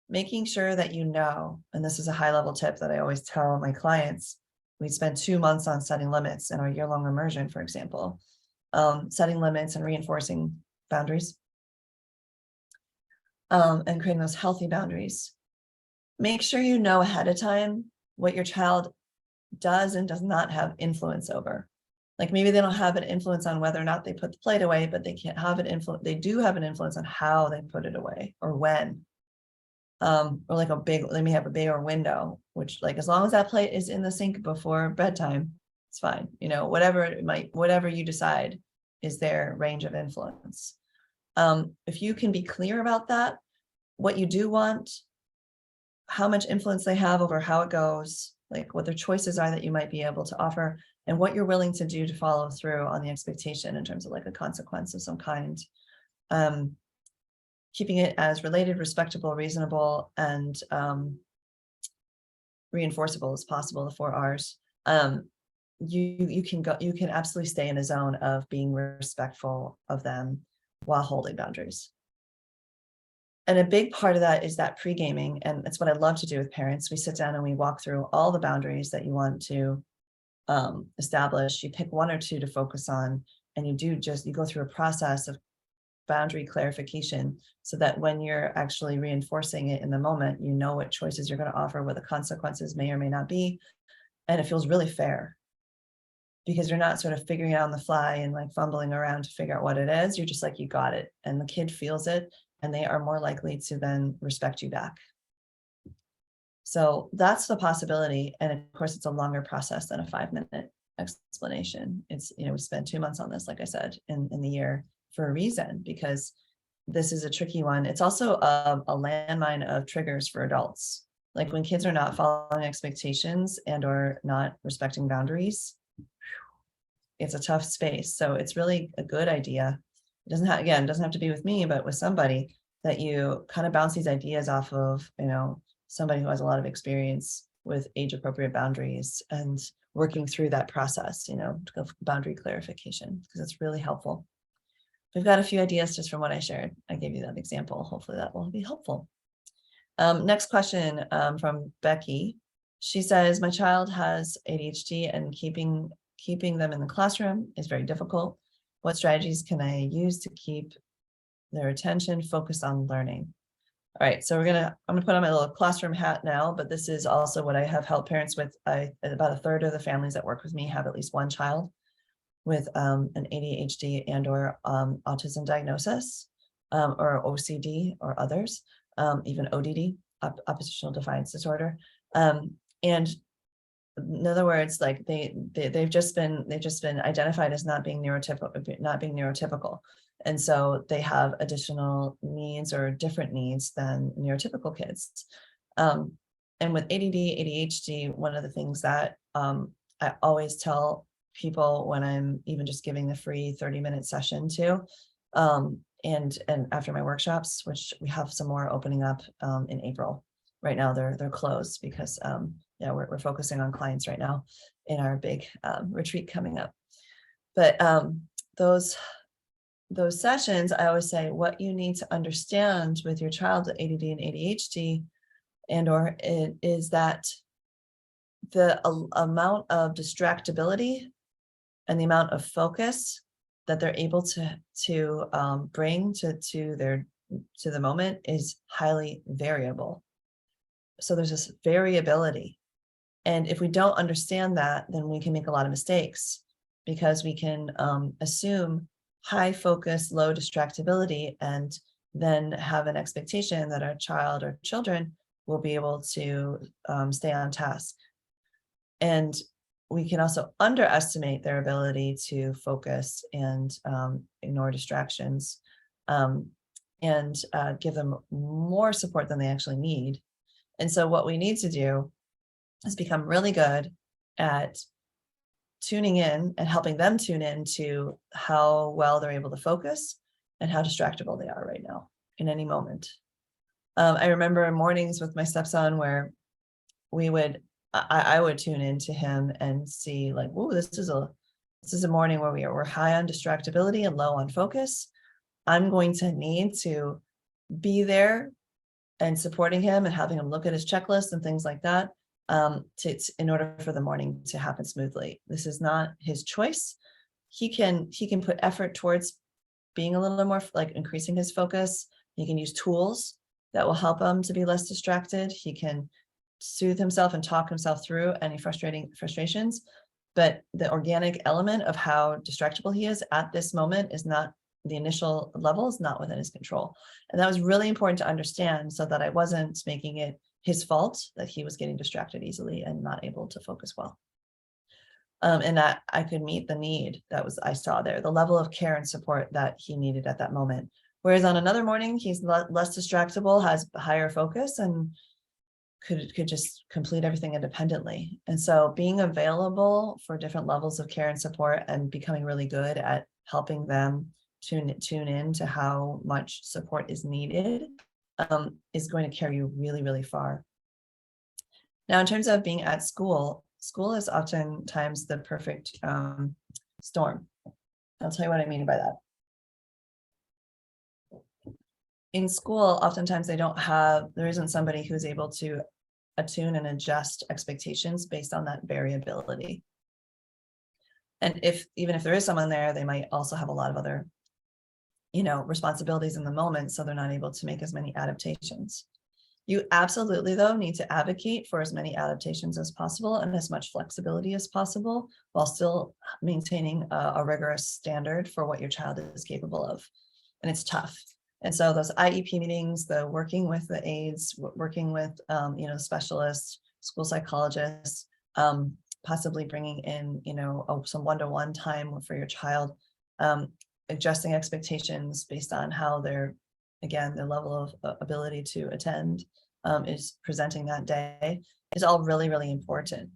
making sure that and this is a high level tip that I always tell my clients, we spend 2 months on setting limits in our year-long immersion, for example, setting limits and reinforcing boundaries and creating those healthy boundaries. Make sure you know ahead of time what your child does and does not have influence over. Like maybe they don't have an influence on whether or not they put the plate away, but they can't have an influence. They do have an influence on how they put it away or when. Or like they may have a bigger window, which like, as long as that plate is in the sink before bedtime, it's fine. Whatever you decide is their range of influence. If you can be clear about that, what you do want, how much influence they have over how it goes, like what their choices are that you might be able to offer, and what you're willing to do to follow through on the expectation in terms of like a consequence of some kind. Keeping it as related, respectable, reasonable, and reinforceable as possible, the 4 R's. You can absolutely stay in a zone of being respectful of them while holding boundaries. And a big part of that is that pre-gaming. And that's what I love to do with parents. We sit down and we walk through all the boundaries that you want to establish. You pick 1 or 2 to focus on, and you go through a process of boundary clarification so that when you're actually reinforcing it in the moment, you know what choices you're going to offer, what the consequences may or may not be. And it feels really fair because you're not sort of figuring it out on the fly and like fumbling around to figure out what it is. You're just like, you got it. And the kid feels it and they are more likely to then respect you back. So that's the possibility. And of course, it's a longer process than a 5-minute explanation. It's, we spend 2 months on this, like I said, in the year for a reason, because this is a tricky one. It's also a landmine of triggers for adults. Like when kids are not following expectations and or not respecting boundaries, it's a tough space. So it's really a good idea. It doesn't have to be with me, but with somebody that you kind of bounce these ideas off of, somebody who has a lot of experience with age appropriate boundaries and working through that process, boundary clarification, because it's really helpful. We've got a few ideas just from what I shared. I gave you that example. Hopefully that will be helpful. Next question from Becky. She says, my child has ADHD and keeping them in the classroom is very difficult. What strategies can I use to keep their attention focused on learning? All right, so I'm gonna put on my little classroom hat now, but this is also what I have helped parents with. About a third of the families that work with me have at least one child with an ADHD and or autism diagnosis, or OCD or others, even ODD, oppositional defiance disorder. And in other words, like they've just been identified as not being neurotypical. And so they have additional needs or different needs than neurotypical kids. And with ADD, ADHD, one of the things that I always tell people when I'm even just giving the free 30-minute session to, and after my workshops, which we have some more opening up in April. Right now they're closed because yeah, we're focusing on clients right now in our big retreat coming up. But those sessions, I always say what you need to understand with your child with ADD and ADHD or it is that the amount of distractibility and the amount of focus that they're able to bring to the moment is highly variable. So there's this variability. And if we don't understand that, then we can make a lot of mistakes because we can assume high focus, low distractibility, and then have an expectation that our child or children will be able to stay on task. And we can also underestimate their ability to focus and ignore distractions and give them more support than they actually need. And so what we need to do is become really good at tuning in and helping them tune in to how well they're able to focus and how distractible they are right now in any moment. I remember mornings with my stepson where I would tune into him and see like, "Ooh, this is a morning where we're high on distractibility and low on focus. I'm going to need to be there and supporting him and having him look at his checklist and things like that in order for the morning to happen smoothly. This is not his choice. He can put effort towards being a little more like increasing his focus. He can use tools that will help him to be less distracted. He can soothe himself and talk himself through any frustrations. But the organic element of how distractible he is at this moment is not the initial level is not within his control. And that was really important to understand so that I wasn't making it his fault that he was getting distracted easily and not able to focus well. And that I could meet the need I saw there, the level of care and support that he needed at that moment. Whereas on another morning, he's less distractible, has higher focus, and could just complete everything independently. And so being available for different levels of care and support and becoming really good at helping them tune in to how much support is needed is going to carry you really, really far. Now, in terms of being at school is oftentimes the perfect storm. I'll tell you what I mean by that. In school, oftentimes there isn't somebody who's able to attune and adjust expectations based on that variability. And even if there is someone there, they might also have a lot of other, responsibilities in the moment, so they're not able to make as many adaptations. You absolutely, though, need to advocate for as many adaptations as possible and as much flexibility as possible while still maintaining a rigorous standard for what your child is capable of. And it's tough. And so those IEP meetings, the working with the aides, working with, specialists, school psychologists, possibly bringing in, some one-to-one time for your child, adjusting expectations based on how their level of ability to attend is presenting that day is all really, really important.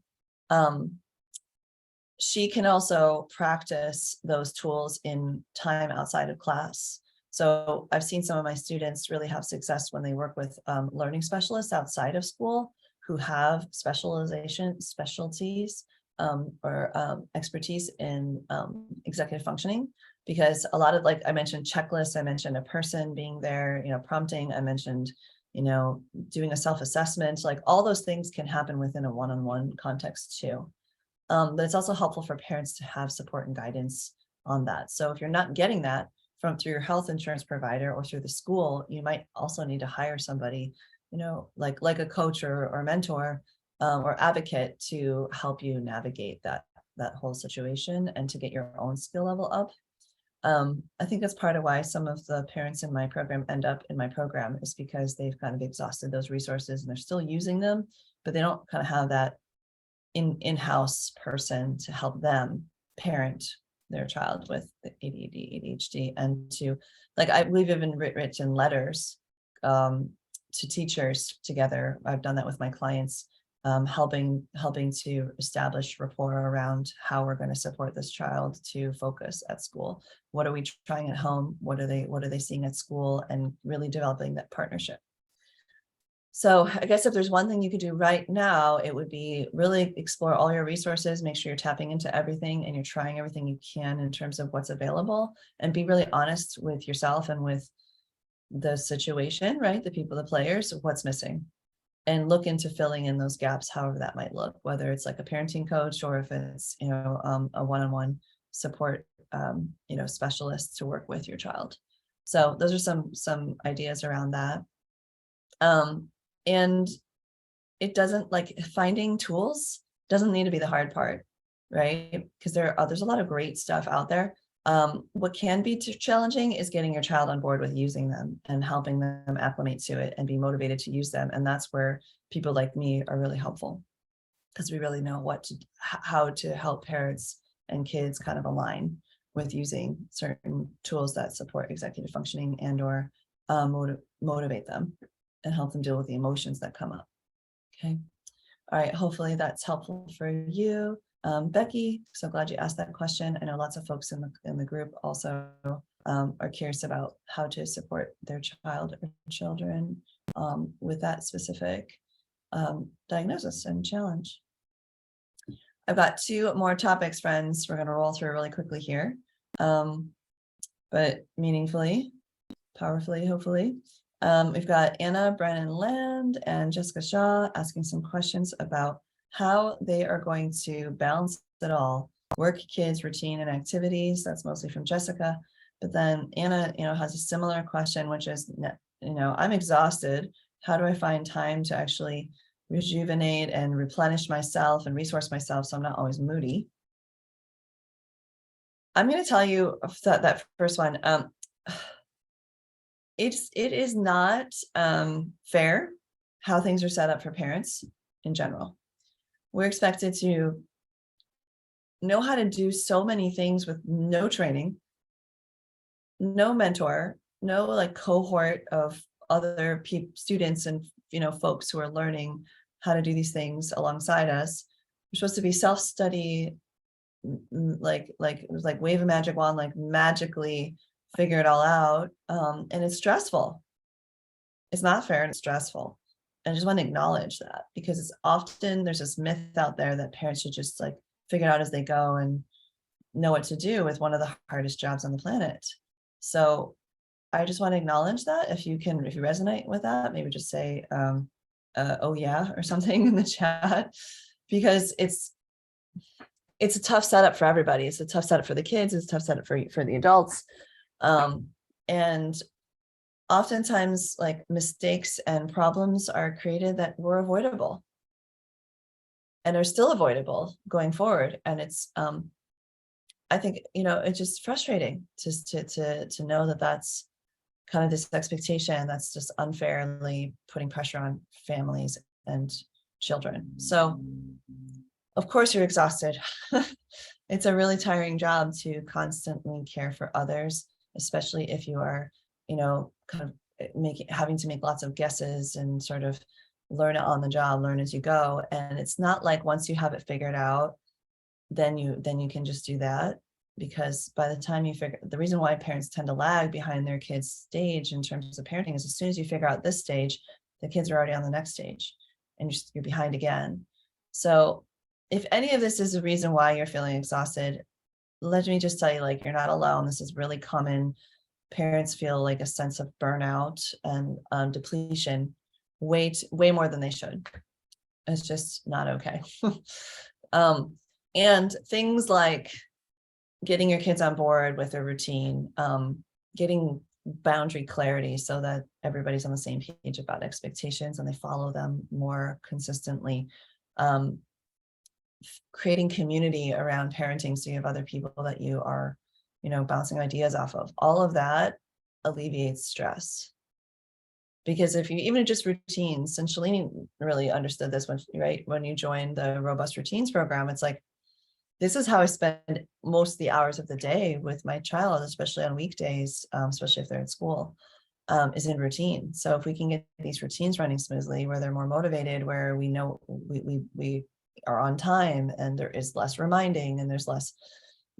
She can also practice those tools in time outside of class. So I've seen some of my students really have success when they work with learning specialists outside of school who have specialties or expertise in executive functioning, because a lot of, like I mentioned, checklists, I mentioned a person being there, prompting, I mentioned, doing a self-assessment, like all those things can happen within a one-on-one context too. But it's also helpful for parents to have support and guidance on that. So if you're not getting that through your health insurance provider or through the school, you might also need to hire somebody, like a coach or mentor or advocate to help you navigate that whole situation and to get your own skill level up. I think that's part of why some of the parents in my program end up in my program is because they've kind of exhausted those resources and they're still using them, but they don't kind of have that in-house person to help them parent their child with ADHD, and to, like, we've even written letters to teachers together. I've done that with my clients, helping to establish rapport around how we're going to support this child to focus at school. What are we trying at home? What are they seeing at school? And really developing that partnership. So I guess if there's one thing you could do right now, it would be really explore all your resources, make sure you're tapping into everything and you're trying everything you can in terms of what's available, and be really honest with yourself and with the situation, right? The people, the players, what's missing, and look into filling in those gaps, however that might look, whether it's like a parenting coach or if it's, a one-on-one support, specialist to work with your child. So those are some ideas around that. And it doesn't, like, finding tools doesn't need to be the hard part, right? Because there's a lot of great stuff out there. What can be challenging is getting your child on board with using them and helping them acclimate to it and be motivated to use them. And that's where people like me are really helpful, because we really know how to help parents and kids kind of align with using certain tools that support executive functioning and or motivate them and help them deal with the emotions that come up. Okay. All right. Hopefully that's helpful for you. Becky, so glad you asked that question. I know lots of folks in the group also are curious about how to support their child or children with that specific diagnosis and challenge. I've got 2 more topics, friends. We're going to roll through really quickly here, but meaningfully, powerfully, hopefully. We've got Anna Brennan Land and Jessica Shaw asking some questions about how they are going to balance it all: work, kids, routine, and activities. That's mostly from Jessica. But then Anna, has a similar question, which is, I'm exhausted. How do I find time to actually rejuvenate and replenish myself and resource myself so I'm not always moody? I'm going to tell you that first one. It is not fair how things are set up for parents in general. We're expected to know how to do so many things with no training, no mentor, no like cohort of other students and folks who are learning how to do these things alongside us. We're supposed to be self-study, like wave a magic wand, like magically figure it all out. And it's stressful. It's not fair and it's stressful. And I just want to acknowledge that, because it's often there's this myth out there that parents should just like figure it out as they go and know what to do with one of the hardest jobs on the planet. So I just want to acknowledge that. If you resonate with that, maybe just say, oh yeah, or something in the chat, because it's a tough setup for everybody. It's a tough setup for the kids. It's a tough setup for the adults. And oftentimes, like, mistakes and problems are created that were avoidable and are still avoidable going forward. And it's, I think, it's just frustrating just to know that that's kind of this expectation that's just unfairly putting pressure on families and children. So of course you're exhausted. It's a really tiring job to constantly care for others, especially if you are, kind of having to make lots of guesses and sort of learn it on the job, learn as you go. And it's not like once you have it figured out, then you can just do that. Because by the time the reason why parents tend to lag behind their kids' stage in terms of parenting is as soon as you figure out this stage, the kids are already on the next stage and you're behind again. So if any of this is a reason why you're feeling exhausted, let me just tell you, like, you're not alone. This is really common. Parents feel like a sense of burnout and depletion way more than they should. It's just not okay. And things like getting your kids on board with their routine, getting boundary clarity so that everybody's on the same page about expectations and they follow them more consistently. Creating community around parenting so you have other people that you are, bouncing ideas off of. All of that alleviates stress. Because if you, even just routines, and Shalini really understood this when you joined the Robust Routines program, it's like, this is how I spend most of the hours of the day with my child, especially on weekdays, especially if they're at school, is in routine. So if we can get these routines running smoothly, where they're more motivated, where we know we are on time, and there is less reminding, and there's less,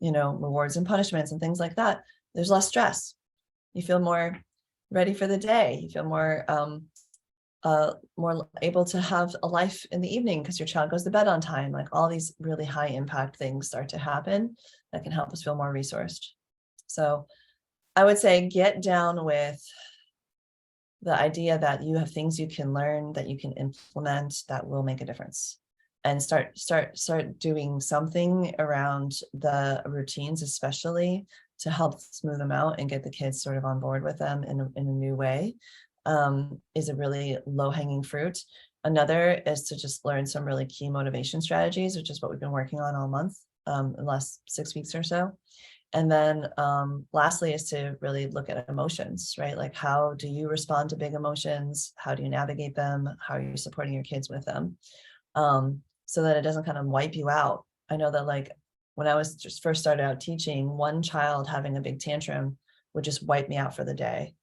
rewards and punishments and things like that, there's less stress. You feel more ready for the day. You feel more able to have a life in the evening because your child goes to bed on time. Like, all these really high impact things start to happen that can help us feel more resourced. So I would say get down with the idea that you have things you can learn, that you can implement, that will make a difference, and start doing something around the routines, especially to help smooth them out and get the kids sort of on board with them in a new way, is a really low-hanging fruit. Another is to just learn some really key motivation strategies, which is what we've been working on all month, in the last 6 weeks or so. And then lastly is to really look at emotions, right? Like, how do you respond to big emotions? How do you navigate them? How are you supporting your kids with them? So that it doesn't kind of wipe you out. I know that, like, when I was just first started out teaching, one child having a big tantrum would just wipe me out for the day.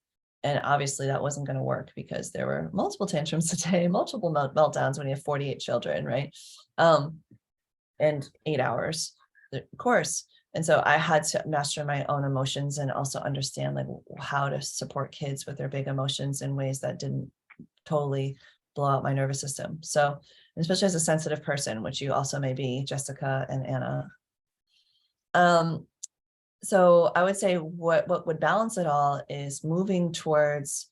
And obviously that wasn't going to work, because there were multiple tantrums a day, multiple meltdowns when you have 48 children, right? And 8 hours, of course. And so I had to master my own emotions and also understand, like, how to support kids with their big emotions in ways that didn't totally blow out my nervous system. So, especially as a sensitive person, which you also may be, Jessica and Anna. So I would say what would balance it all is moving towards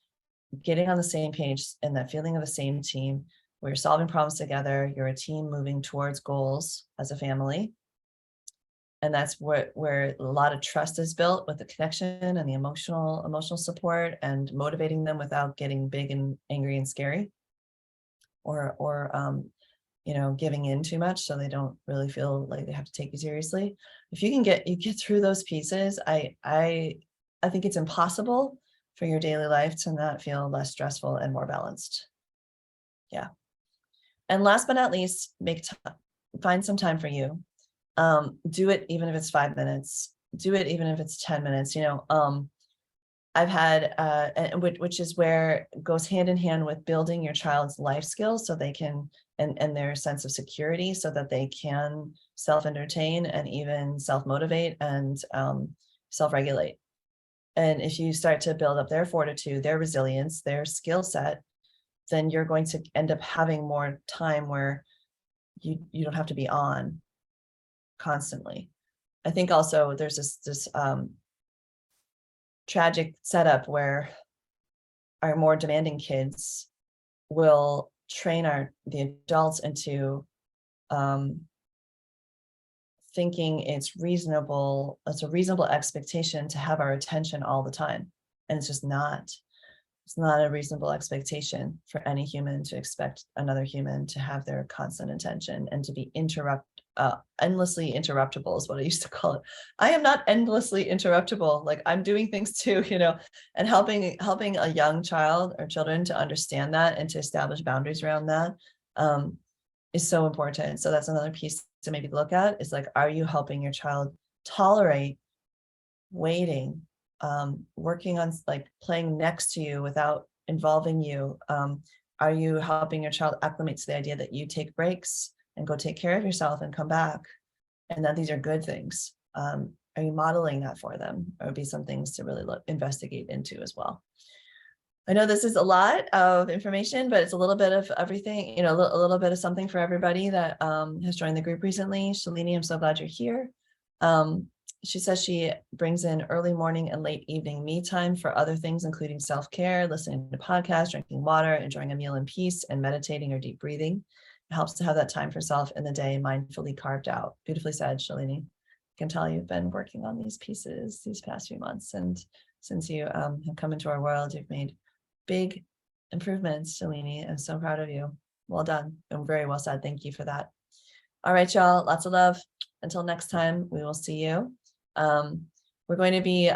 getting on the same page and that feeling of the same team, where you're solving problems together. You're a team moving towards goals as a family. And that's where a lot of trust is built, with the connection and the emotional support, and motivating them without getting big and angry and scary, or giving in too much, so they don't really feel like they have to take you seriously. If you can get through those pieces, I think it's impossible for your daily life to not feel less stressful and more balanced. Yeah. And last but not least, find some time for you. Do it even if it's 5 minutes. Do it even if it's 10 minutes. I've had, which is where it goes hand in hand with building your child's life skills, so they can, and their sense of security, so that they can self-entertain and even self-motivate and self-regulate. And if you start to build up their fortitude, their resilience, their skill set, then you're going to end up having more time where you don't have to be on constantly. I think also there's this tragic setup where our more demanding kids will train the adults into thinking it's a reasonable expectation to have our attention all the time. And it's just not. It's not a reasonable expectation for any human to expect another human to have their constant attention and to be endlessly interruptible, is what I used to call it. I am not endlessly interruptible. Like, I'm doing things too, and helping a young child or children to understand that and to establish boundaries around that is so important. So that's another piece to maybe look at, is like, are you helping your child tolerate waiting, working on, like, playing next to you without involving you? Are you helping your child acclimate to the idea that you take breaks and go take care of yourself and come back, and that these are good things? Are you modeling that for them? Or would be some things to really investigate into as well. I know this is a lot of information, but it's a little bit of everything, a little bit of something for everybody that has joined the group recently. Shalini, I'm so glad you're here. She says she brings in early morning and late evening me time for other things, including self-care, listening to podcasts, drinking water, enjoying a meal in peace, and meditating or deep breathing. It helps to have that time for self in the day, mindfully carved out. Beautifully said, Shalini. I can tell you've been working on these pieces these past few months. And since you have come into our world, you've made big improvements, Shalini. I'm so proud of you. Well done. And very well said. Thank you for that. All right, y'all. Lots of love. Until next time, we will see you. we're going to be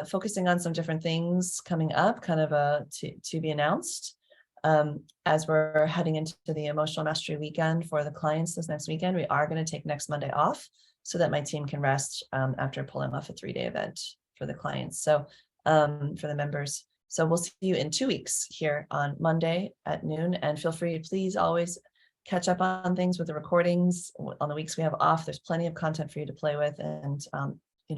focusing on some different things coming up, kind of to be announced. As we're heading into the emotional mastery weekend for the clients this next weekend, we are going to take next Monday off so that my team can rest after pulling off a 3-day event for the clients. So for the members. So we'll see you in 2 weeks here on Monday at noon, and feel free to please always catch up on things with the recordings on the weeks we have off. There's plenty of content for you to play with, and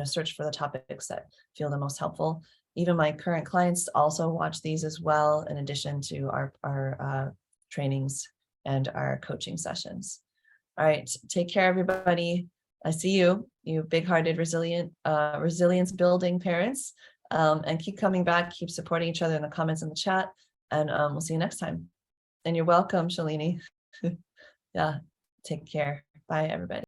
search for the topics that feel the most helpful. Even my current clients also watch these as well, in addition to our trainings and our coaching sessions. All right, take care, everybody. I see you big-hearted, resilient, resilience building parents, and keep coming back, keep supporting each other in the comments in the chat, and we'll see you next time. And you're welcome, Shalini. Yeah, take care. Bye, everybody.